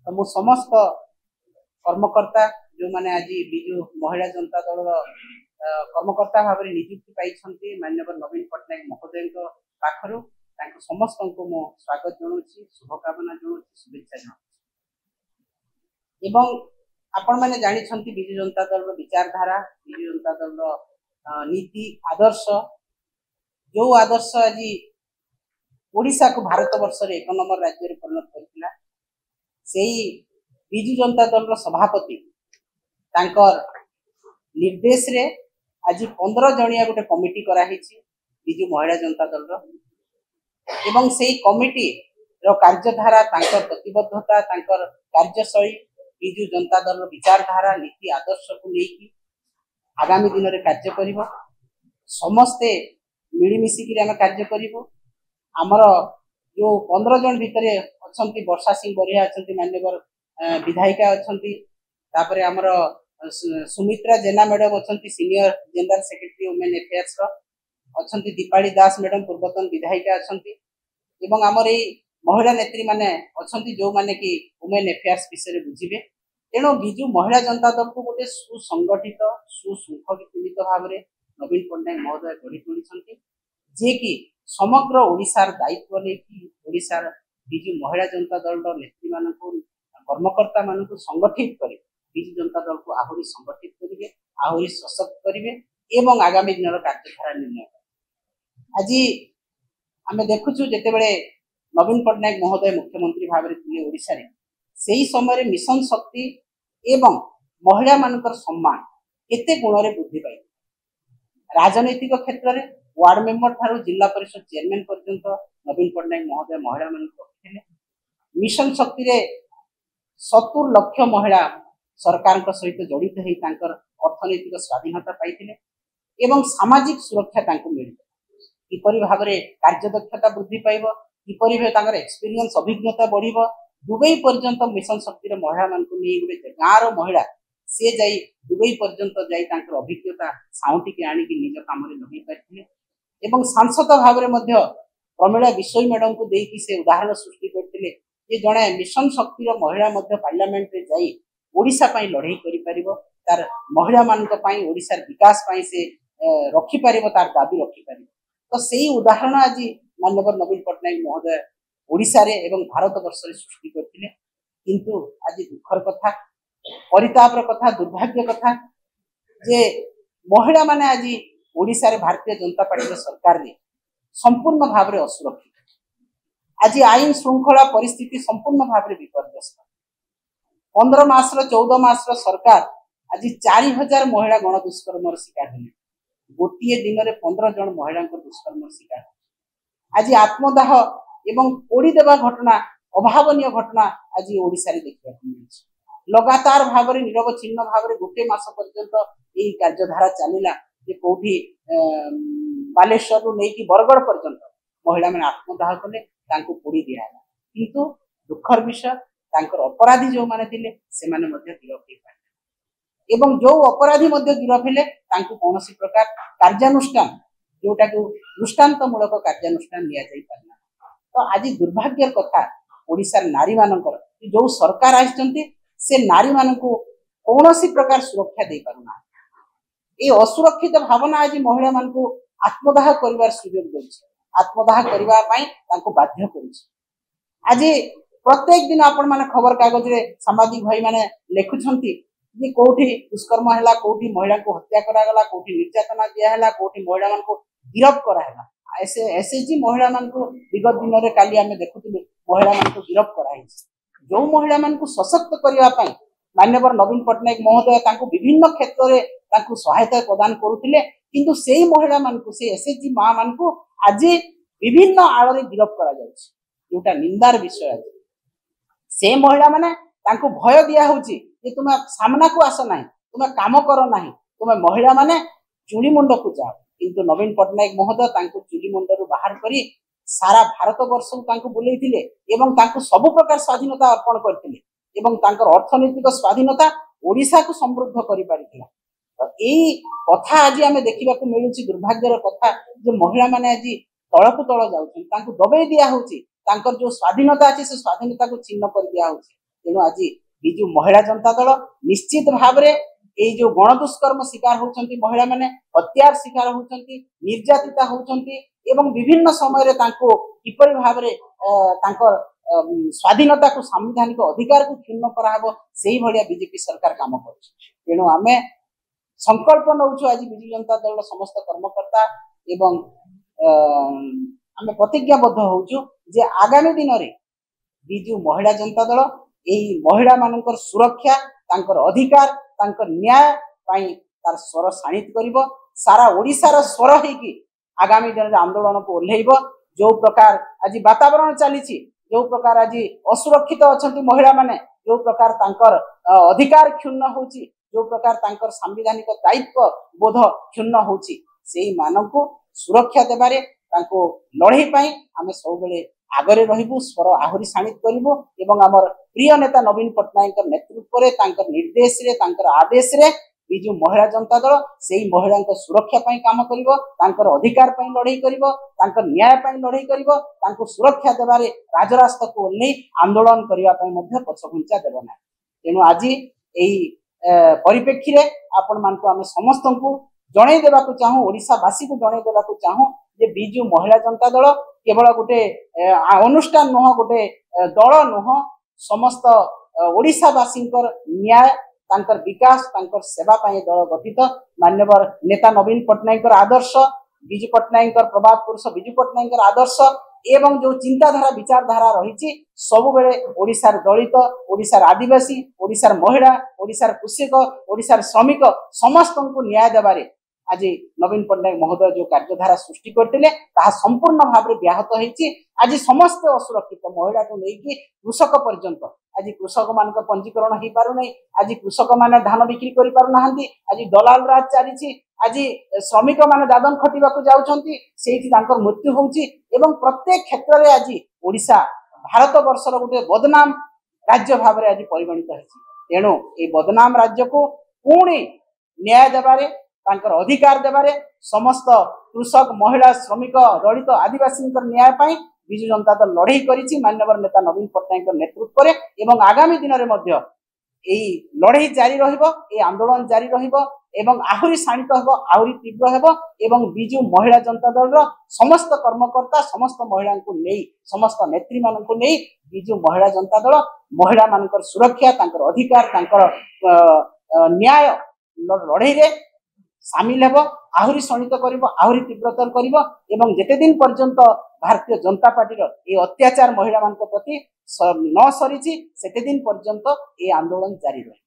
तो मु समस्त कर्मकर्ता जो माने आज विजु महिला जनता दल कर्मकर्ता भाव में नियुक्ति पाई माननीय नवीन पट्टनायक महोदय पाखर समस्त को मु स्वागत जनाऊँ शुभकामना जनाऊँ शुभेच्छा जनाऊँ आपण मैंने जानी विजु जनता दल विचारधारा विजु जनता दल नीति आदर्श जो आदर्श आज ओडिशा को भारत वर्ष रे 1 नंबर राज्य रे परिणत करथिला सेही विजु जनता दल सभापति तांकर निर्देश रे आज 15 जणिया गोटे कमिटी करा हिची विजु महिला जनता दल एवं सेही कमिटी रो कार्यधारा तांकर प्रतिबद्धता तांकर कार्यशैली विजु जनता दल विचारधारा नीति आदर्श को लेकी आगामी दिन रे कार्य करिवो समस्ते मिलीमिशिकी आम कार्य करिवो आमर जो 15 जन भितर अच्छा वर्षा सिंह बरिया अच्छा मान्यवर विधायिका अच्छा आमर सुमित्रा जेना मैडम अच्छा senior general secretary women affairs अच्छा दीपाली दास मैडम पूर्वतन विधायिका अच्छा आमर ये महिला नेत्री माने अच्छा जो माने कि वुमेन अफेयर्स विषय बुझे तेणु विजु महिला जनता दल को गोटे सुसंगठित सुशृंखलित भाव में नवीन पट्टनायक महोदय गढ़ी तोड़ी जे कि समग्र ओडिशार दायित्व लेकिन ओडिशार विजु महिला जनता दल नेत्री मान कर्मकर्ता मान संगठित कर विजु जनता दल को आहरी संगठित करेंगे आहरी सशक्त करेंगे एवं आगामी दिन कार्यधारा निर्णय आज आम देखुचु जिते नवीन पट्टनायक महोदय मुख्यमंत्री भाव में ओडिशा से समय मिशन शक्ति एवं महिला मानकर सम्मान केते गुण रे वृद्धि पाई राजनैतिक क्षेत्र में वार्ड मेंबर ठारू जिला परिषद चेयरमैन पर्यंत नवीन पट्टनायक महोदय महिला मान रखिले मिशन शक्ति रे 70 लाख महिला सरकार सहित जड़ित होकर अर्थनैतिक स्वाधीनता पाई एवं सामाजिक सुरक्षा मिले किपरि भाव में कार्यदक्षता वृद्धि पाइब किपरि भाव एक्सपीरियंस अभिज्ञता बढ़ दुबई पर्यंत मिशन शक्ति महिला मान गोटे गाँव महिला सी जाई दुबई पर्यंत जाई अभिज्ञता साउंटिक आनिक निज काम लगे पारे एवं सांसद भाव में प्रमीला विश्वई मैडम को देकी से उदाहरण सृष्टि करते ये जड़े मिशन शक्ति महिला पार्लियामेंट रे जाई ओडिशा पई लड़ाई करि परिबो तार महिला मान ओडिशार विकास पई से रखि परिबो तार दाबी रखि परिबो तो सेही उदाहरण आज माननीय नवीन पट्टनायक महोदय ओडिशा रे एवं भारत वर्ष रे सृष्टि करथिले किंतु आज दुखर कथा परितापर कथा दुर्भाग्य कथा जे महिला माने आज ओडिशा रे भारतीय जनता पार्टी सरकार रे संपूर्ण भाव में असुरक्षित आज आईन श्रृंखला परिस्थिति संपूर्ण भाव में विपर्यस्त 15 मास 14 मास सरकार आज 4000 महिला गण दुष्कर्म शिकार होने गोटे दिन में 15 जन महिला दुष्कर्म शिकार आज आत्मदाह एवं पोड़ी देवा घटना अभावनीय घटना आज ओडिशा रे देखा मिली लगातार भाव में निरवच्छिन्न भाव में गोटे मास पर्यंत यही कार्यधारा चलला जे कोठी बालेश्वर रु नहीं बरगढ़ पर्यंत महिला मैंने आत्मदाह कले पोड़ी दिया किंतु दुखर विषय अपराधी जो माने थिले से माने मध्य गिरफ हो पारे एवं जो अपराधी मध्य गिरफ हेले कौन प्रकार कार्यानुष्ठान जोटा को दृष्टांतमूलक कार्यानुष्ठान लिया जाई पारना तो आज दुर्भाग्यर कथा ओडिशार नारी मानकर जो सरकार आइछन्ते से नारी मानकु कौन प्रकार सुरक्षा दे पारुना ये असुरक्षित भावना आज महिला मान को आत्मदाह कर सुजोग दे आत्मदाह करने बाध्य कर आज प्रत्येक दिन आपण माने खबर कागज रे सामाजिक भाई माने लिखुछंती जे कोठी दुष्कर्म हैला कोठी महिला को हत्या करागला कोठी निर्यातना दिया हैला कोठी महिला मान को गिरफ्त करागला ऐसे एसएचजी महिला मान को विगत दिन रे काली हमें देखुथिलु महिला मान को गिरफ्त कराई जो महिला मान को सशक्त करबा पई माननीय नवीन पट्टनायक महोदय तांको विभिन्न क्षेत्र रे तांको सहायता प्रदान करुथिले किंतु सेही महिला मान को से एसएचजी मां मान को आज विभिन्न आड़ रे गिरफ्त करा जाउछि जोटा निंदार विषय आज से महिला माने तांको भय दिया होछि जे तुम सामना को आस नाही तुम काम करो नाही तुम महिला माने चुली मुंड को जाओ किंतु नवीन पट्टनायक महोदय तांको चुली मुंड रु बाहर करी सारा भारत वर्ष को तांको बुलेइथिले एवं तांको सब प्रकार स्वाधीनता अर्पण करथिले एवं तांकर अर्थनैतिक स्वाधीनता ओडिशा को समृद्ध करि पारिथिला तो एई कथा आज आमे देखिबा को मिलुछि दुर्भाग्यर कथा जे महिला माने आज तळकु तळ जाउछि तांको दबेई दिया होछि तांकर जो स्वाधीनता अछि से स्वाधीनता को छिन्न कर दिया होछि तेणु आज विजु महिला जनता दल निश्चित भाव में ये जो गणदुष्कर्म शिकार होती महिला माने हत्यार शिकार होती निर्यातिता होती एवं विभिन्न समय किपरि भाव में स्वाधीनता को संवैधानिक अधिकार को क्षुण्ण कराहब से भाया बीजेपी सरकार काम कर आम संकल्प नौ आज विजु जनता दल समस्त कर्मकर्ता एवं आम प्रतिज्ञाबद्ध होचु जे आगामी दिन में विजु महिला जनता दल यही महिला मानकर सुरक्षा तांकर अधिकार तांकर न्याय पाई तार स्वर शाणित करिवो सारा ओडिशार स्वर होगी आगामी दिन में आंदोलन को ओह्लैब जो प्रकार आज वातावरण चली जो प्रकार आज असुरक्षित अच्छा महिला माने जो प्रकार तांकर अधिकार क्षुण्ण होची जो प्रकार तांकर संवैधानिक दायित्व बोध क्षुण्ण होची सेही मानकु सुरक्षा देबारे तांको लड़ाई पाई आमे सब बेले आगरे रहिबु स्वर आहुरी शाणित करिबु एवं हमर प्रिय नेता नवीन पट्टनायक नेतृत्व रे तांकर निर्देश रे तांकर आदेश रे विजु महिला जनता दल सेही महिला सुरक्षा पाई काम करिवो तांकर अधिकार पाई लड़ाई करिवो तांकर न्याय पाई लड़ाई करिवो तांको सुरक्षा देबारे राजरास्ता को ओल्लै आंदोलन करिवा पाई मध्ये पछघुंचा देबो ना तेनु आज एही परिप्रेक्षी रे आपण मानकु आमे समस्त को जणै देबाकू चाहू ओडिशावासी को जणै देबाकू चाहू जे बिजु महिला जनता दल केवल गोटे अनुष्ठान नुह गोटे दल नुह समस्त ओडिशावासी न्याय तांकर विकास तांकर सेवा पाई दल गठित मान्यवर नेता नवीन पट्टनायक आदर्श विजु पट्टनायक प्रभात पुरुष विजु पट्टनायक आदर्श एवं जो चिंताधारा विचारधारा रही सब बेले ओडिशार दलित ओडिशार आदिवासी ओडिशार महिला ओडिशार कृषक ओडिशार श्रमिक समस्त को न्याय देवारे आज नवीन पट्टनायक महोदय जो कार्यधारा सृष्टि करते संपूर्ण भाव में व्याहत होती आज समस्त असुरक्षित महिला को लेकिन कृषक पर्यंत आज कृषक मान पंजीकरण हो पार आज कृषक मैंने धान बिक्री कर पारना आज दलाल राज चली आज श्रमिक मैंने दादन खटिबा जाऊँच मृत्यु होउची एवं प्रत्येक क्षेत्र में आज ओडिशा भारत वर्षर गोटे बदनाम राज्य भाव में आज परिगणित होती तेणु ये बदनाम राज्य को पुणी न्याय देवारे तांकर अधिकार देवारे समस्त कृषक महिला श्रमिक दलित आदिवासी न्याय पाई विजु जनता दल लड़ाई करिछि मान्यवर नेता नवीन पट्टनायक नेतृत्व रे एवं आगामी दिन में मध्य एई लड़ाई जारी रहिबो ए आंदोलन जारी रहिबो एवं आहुरी शाणित हेबो आहुरी तीव्र हेबो एवं विजु महिला जनता दल रो समस्त कर्मकर्ता समस्त महिला को नहीं समस्त नेत्री मान को नहीं विजु महिला जनता दल महिला मानकर सुरक्षा तांकर अधिकार तांकर न्याय लड़ाई रे सामिल हेबो आहुरी शाणित करिबो आहुरी तीव्रतर करिबो एवं जेते दिन पर्यंत भारतीय जनता पार्टी रो ए अत्याचार महिला मान प्रति न सरीछि सेते दिन पर्यंत ए आंदोलन जारी रहे।